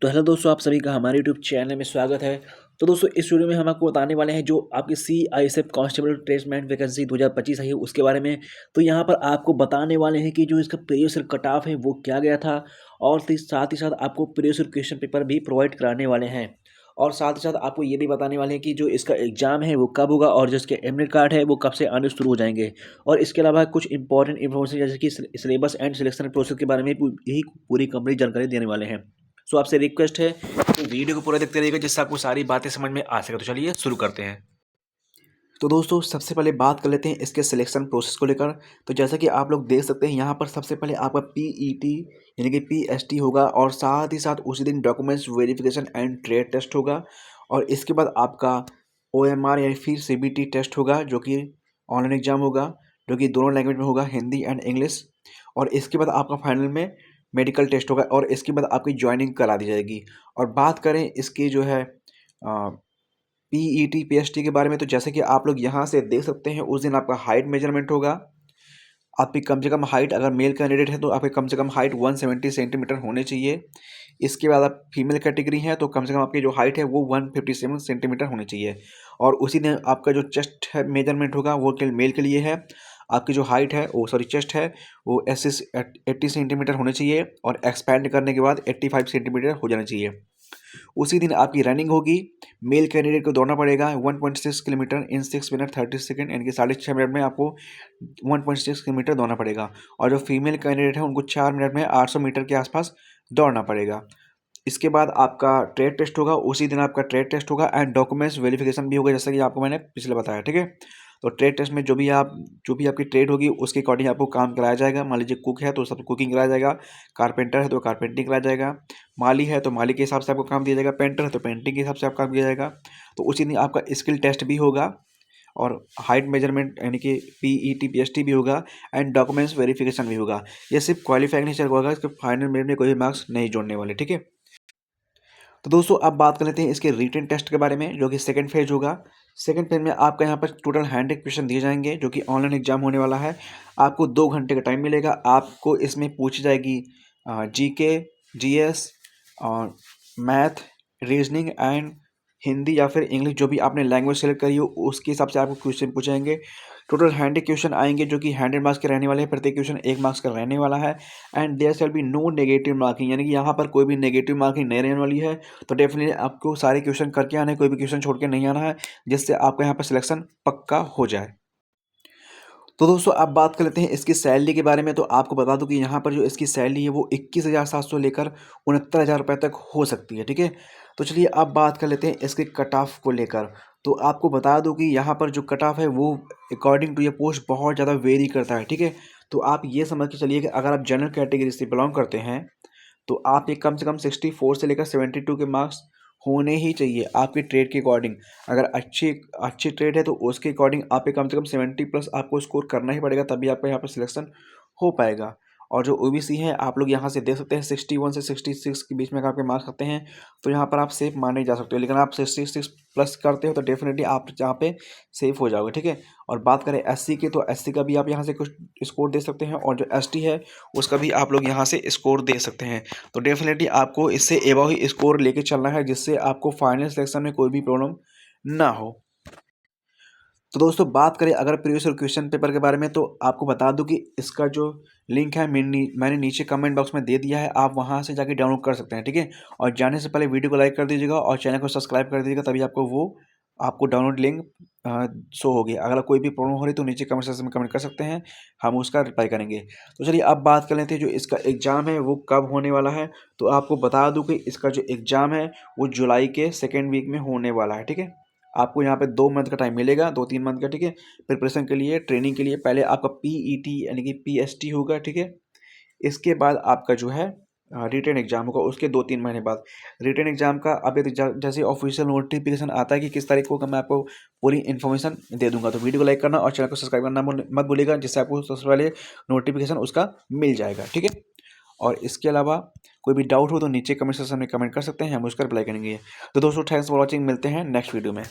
तो हेलो दोस्तों, आप सभी का हमारे यूट्यूब चैनल में स्वागत है। तो दोस्तों, इस वीडियो में हम आपको बताने वाले हैं जो आपकी सीआईएसएफ कांस्टेबल ट्रेसमेंट वैकेंसी 2025 आई है उसके बारे में। तो यहाँ पर आपको बताने वाले हैं कि जो इसका प्रीवियस ईयर कट ऑफ है वो क्या गया था, और साथ ही साथ आपको प्रीवियस ईयर क्वेश्चन पेपर भी प्रोवाइड कराने वाले हैं। और साथ ही साथ आपको ये भी बताने वाले हैं कि जो इसका एग्जाम है वो कब होगा, और जो इसके एडमिट कार्ड है वो कब से आने शुरू हो जाएंगे। और इसके अलावा कुछ इंपॉर्टेंट इन्फॉर्मेशन जैसे कि सिलेबस एंड सिलेक्शन प्रोसेस के बारे में यही पूरी कंप्लीट जानकारी देने वाले हैं। सो आपसे रिक्वेस्ट है कि वीडियो को पूरा देखते रहिएगा जिससे आपको सारी बातें समझ में आ सके। तो चलिए शुरू करते हैं। तो दोस्तों, सबसे पहले बात कर लेते हैं इसके सिलेक्शन प्रोसेस को लेकर। तो जैसा कि आप लोग देख सकते हैं यहाँ पर सबसे पहले आपका पीईटी यानी कि पीएसटी होगा, और साथ ही साथ उसी दिन documents verification and trade test होगा। और इसके बाद आपका ओएमआर यानी फिर सीबीटी टेस्ट होगा, जो कि ऑनलाइन एग्जाम होगा, जो कि दोनों लैंग्वेज में होगा, हिंदी एंड इंग्लिश। और इसके बाद आपका फाइनल में मेडिकल टेस्ट होगा, और इसके बाद आपकी ज्वाइनिंग करा दी जाएगी। और बात करें इसकी जो है पीईटी पीएसटी के बारे में, तो जैसे कि आप लोग यहाँ से देख सकते हैं उस दिन आपका हाइट मेजरमेंट होगा। आपकी कम से कम हाइट, अगर मेल कैंडिडेट है तो आपकी कम से कम हाइट 170 सेंटीमीटर होने चाहिए। इसके बाद आप फीमेल कैटेगरी हैं तो कम से कम आपकी जो हाइट है वो 157 सेंटीमीटर होनी चाहिए। और उसी दिन आपका जो चेस्ट है मेजरमेंट होगा वो मेल के लिए है। आपकी जो हाइट है वो चेस्ट है वो 80 सेंटीमीटर होने चाहिए, और एक्सपैंड करने के बाद 85 सेंटीमीटर हो जाना चाहिए। उसी दिन आपकी रनिंग होगी। मेल कैंडिडेट को दौड़ना पड़ेगा 1.6 किलोमीटर इन 6 मिनट 30 सेकेंड, यानी कि 6.5 मिनट में आपको 1.6 किलोमीटर दौड़ना पड़ेगा। और जो फीमेल कैंडिडेट है उनको 4 मिनट में 800 मीटर के आसपास दौड़ना पड़ेगा। इसके बाद आपका ट्रेड टेस्ट होगा, उसी दिन आपका ट्रेड टेस्ट होगा एंड डॉक्यूमेंट्स वेरिफिकेशन भी होगा, जैसा कि आपको मैंने पिछले बताया, ठीक है। तो ट्रेड टेस्ट में जो भी आपकी ट्रेड होगी उसके अकॉर्डिंग आपको काम कराया जाएगा। मान लीजिए कुक है तो सब कुकिंग कराया जाएगा, कारपेंटर है तो कारपेंटिंग कराया जाएगा, माली है तो माली के हिसाब से आपको काम दिया जाएगा, पेंटर है तो पेंटिंग के हिसाब से आपको काम दिया जाएगा। तो उसी दिन आपका स्किल टेस्ट भी होगा, और हाइट मेजरमेंट यानी कि पीईटी पीएसटी भी होगा, एंड डॉक्यूमेंट्स वेरिफिकेशन भी होगा। ये सिर्फ क्वालिफाइंग नहीं होगा, इसके फाइनल मेरिट में कोई भी मार्क्स नहीं जोड़ने वाले, ठीक है। तो दोस्तों, अब बात कर लेते हैं इसके रिटन टेस्ट के बारे में, जो कि सेकंड फेज होगा। सेकंड फेज में आपका यहाँ पर टोटल 100 क्वेश्चन दिए जाएंगे, जो कि ऑनलाइन एग्जाम होने वाला है। आपको 2 घंटे का टाइम मिलेगा। आपको इसमें पूछी जाएगी जीके, जीएस और मैथ, रीजनिंग एंड हिंदी या फिर इंग्लिश, जो भी आपने लैंग्वेज सेलेक्ट करी हो उसके हिसाब से आपको क्वेश्चन पूछेंगे। टोटल 100 क्वेश्चन आएंगे, जो कि 100 मार्क्स के रहने वाले हैं। प्रत्येक क्वेश्चन 1 मार्क्स का रहने वाला है। And there shall be no negative marking, यानी कि यहाँ पर कोई भी नेगेटिव मार्किंग नहीं रहने वाली है। तो डेफिनेटली आपको सारे क्वेश्चन करके आना है, कोई भी क्वेश्चन छोड़ के नहीं आना है, जिससे आपका यहाँ पर सिलेक्शन पक्का हो जाए। तो दोस्तों, अब बात कर लेते हैं इसकी सैलरी के बारे में। तो आपको बता दूं कि यहाँ पर जो इसकी सैलरी है वो 21,700 लेकर 69,000 रुपये तक हो सकती है, ठीक है। तो चलिए अब बात कर लेते हैं इसके कट ऑफ को लेकर। तो आपको बता दूं कि यहाँ पर जो कट ऑफ है वो अकॉर्डिंग टू ये पोस्ट बहुत ज़्यादा वेरी करता है, ठीक है। तो आप ये समझ के चलिए कि अगर आप जनरल कैटेगरी से बिलोंग करते हैं तो आप ये कम से कम 64 से लेकर 72 के मार्क्स होने ही चाहिए आपके ट्रेड के अकॉर्डिंग। अगर अच्छी अच्छी ट्रेड है तो उसके अकॉर्डिंग आप कम से कम 70 प्लस आपको स्कोर करना ही पड़ेगा, तभी आपका यहाँ पर सिलेक्शन हो पाएगा। और जो ओबीसी है आप लोग यहाँ से देख सकते हैं 61 से 66 के बीच में अगर आपके मार्क्स आते हैं तो यहाँ पर आप सेफ माने जा सकते हो। लेकिन आप 66 प्लस करते हो तो डेफिनेटली आप यहाँ पे सेफ हो जाओगे, ठीक है। और बात करें एससी की, तो एससी का भी आप यहाँ से कुछ स्कोर दे सकते हैं, और जो एसटी है उसका भी आप लोग यहाँ से स्कोर दे सकते हैं। तो डेफिनेटली आपको इससे एबव ही स्कोर लेके चलना है, जिससे आपको फाइनल सिलेक्शन में कोई भी प्रॉब्लम ना हो। तो दोस्तों, बात करें अगर प्रीवियस क्वेश्चन पेपर के बारे में, तो आपको बता दूं कि इसका जो लिंक है मैंने नीचे कमेंट बॉक्स में दे दिया है, आप वहां से जाके डाउनलोड कर सकते हैं, ठीक है। और जाने से पहले वीडियो को लाइक कर दीजिएगा और चैनल को सब्सक्राइब कर दीजिएगा, तभी आपको डाउनलोड लिंक शो होगी। अगर कोई भी प्रॉब्लम हो रही तो नीचे कमेंट सेक्शन में कमेंट कर सकते हैं, हम उसका रिप्लाई करेंगे। तो चलिए अब बात कर लेते हैं जो इसका एग्ज़ाम है वो कब होने वाला है। तो आपको बता दूं कि इसका जो एग्ज़ाम है वो जुलाई के सेकेंड वीक में होने वाला है, ठीक है। आपको यहाँ पे 2 मंथ का टाइम मिलेगा, 2-3 मंथ का, ठीक है। प्रिपरेशन के लिए, ट्रेनिंग के लिए पहले आपका पीईटी यानी कि पीएसटी होगा, ठीक है। इसके बाद आपका जो है रिटन एग्जाम होगा, उसके 2-3 महीने बाद। रिटन एग्जाम का अब जैसे ऑफिशियल नोटिफिकेशन आता है कि किस तारीख को मैं आपको पूरी इन्फॉर्मेशन दे दूंगा। तो वीडियो को लाइक करना और चैनल को सब्सक्राइब करना मत भूलिएगा, जिससे आपको सबसे पहले नोटिफिकेशन उसका मिल जाएगा, ठीक है। और इसके अलावा कोई भी डाउट हो तो नीचे कमेंट सेक्शन में कमेंट कर सकते हैं, हम उसका रिप्लाई करेंगे। तो दोस्तों, थैंक्स फॉर वॉचिंग, मिलते हैं नेक्स्ट वीडियो में।